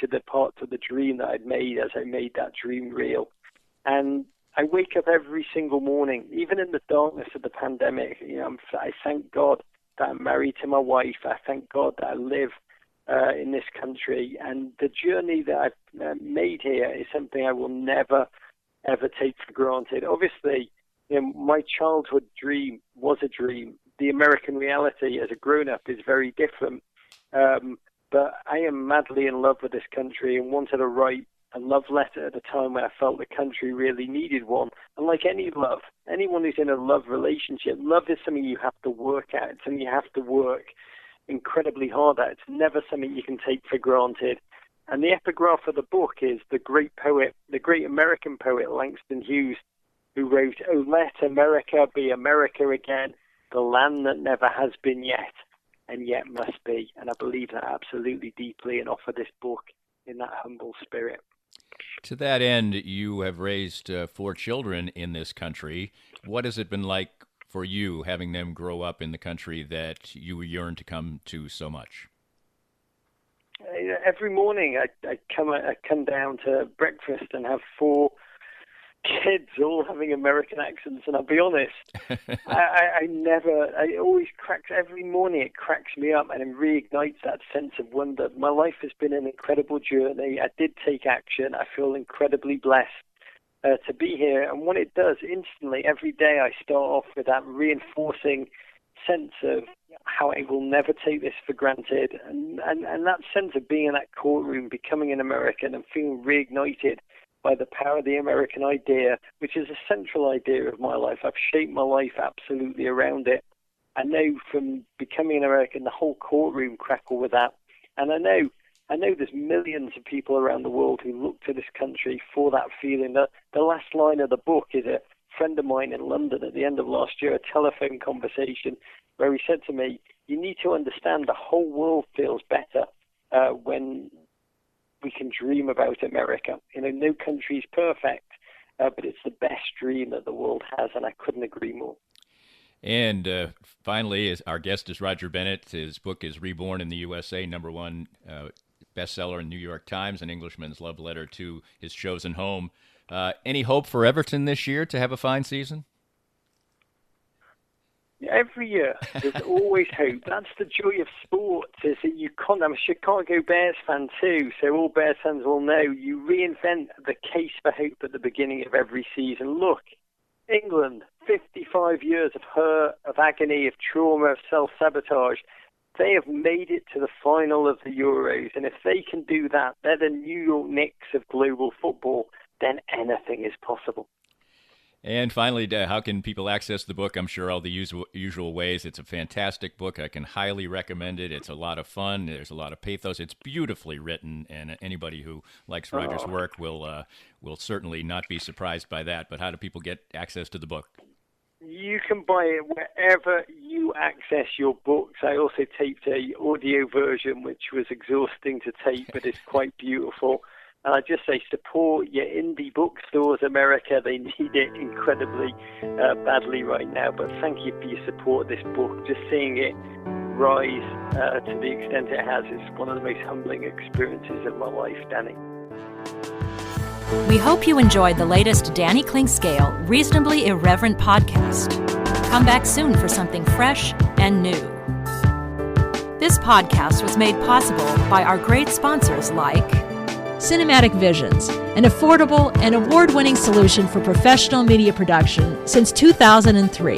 to the parts of the dream that I'd made as I made that dream real. And I wake up every single morning, even in the darkness of the pandemic. I thank God that I'm married to my wife. I thank God that I live in this country. And the journey that I've made here is something I will never, ever take for granted. Obviously, my childhood dream was a dream. The American reality as a grown-up is very different. But I am madly in love with this country and wanted to write a love letter at a time when I felt the country really needed one. And like any love, anyone who's in a love relationship, love is something you have to work at. It's something you have to work incredibly hard at. It's never something you can take for granted. And the epigraph of the book is the great poet, the great American poet Langston Hughes, who wrote, "Oh, let America be America again, the land that never has been yet, and yet must be." And I believe that absolutely deeply and offer this book in that humble spirit. To that end, you have raised 4 children in this country. What has it been like for you, having them grow up in the country that you yearn to come to so much? Every morning I come down to breakfast and have 4 kids all having American accents, and I'll be honest, I always cracks every morning. It cracks me up and it reignites that sense of wonder. My life has been an incredible journey. I did take action. I feel incredibly blessed to be here, and what it does instantly every day, I start off with that reinforcing sense of how I will never take this for granted, and that sense of being in that courtroom, becoming an American, and feeling reignited by the power of the American idea, which is a central idea of my life. I've shaped my life absolutely around it. I know from becoming an American, the whole courtroom crackle with that. And I know there's millions of people around the world who look to this country for that feeling. The last line of the book is a friend of mine in London at the end of last year, a telephone conversation where he said to me, "You need to understand the whole world feels better when we can dream about America. No country is perfect, but it's the best dream that the world has," and I couldn't agree more. And finally, our guest is Roger Bennett. His book is Reborn in the USA, #1 bestseller in New York Times, an Englishman's love letter to his chosen home. Any hope for Everton this year to have a fine season? Every year, there's always hope. That's the joy of sports, is that I'm a Chicago Bears fan too, so all Bears fans will know, you reinvent the case for hope at the beginning of every season. Look, England, 55 years of hurt, of agony, of trauma, of self-sabotage. They have made it to the final of the Euros, and if they can do that, they're the New York Knicks of global football, then anything is possible. And finally, how can people access the book? I'm sure all the usual ways. It's a fantastic book. I can highly recommend it. It's a lot of fun. There's a lot of pathos. It's beautifully written, and anybody who likes Roger's work will certainly not be surprised by that. But how do people get access to the book? You can buy it wherever you access your books. I also taped a audio version, which was exhausting to tape, but it's quite beautiful. And I just say, support your indie bookstores, America. They need it incredibly badly right now. But thank you for your support of this book. Just seeing it rise to the extent it has is one of the most humbling experiences of my life, Danny. We hope you enjoyed the latest Danny Klingscale Reasonably Irreverent podcast. Come back soon for something fresh and new. This podcast was made possible by our great sponsors like Cinematic Visions, an affordable and award-winning solution for professional media production since 2003.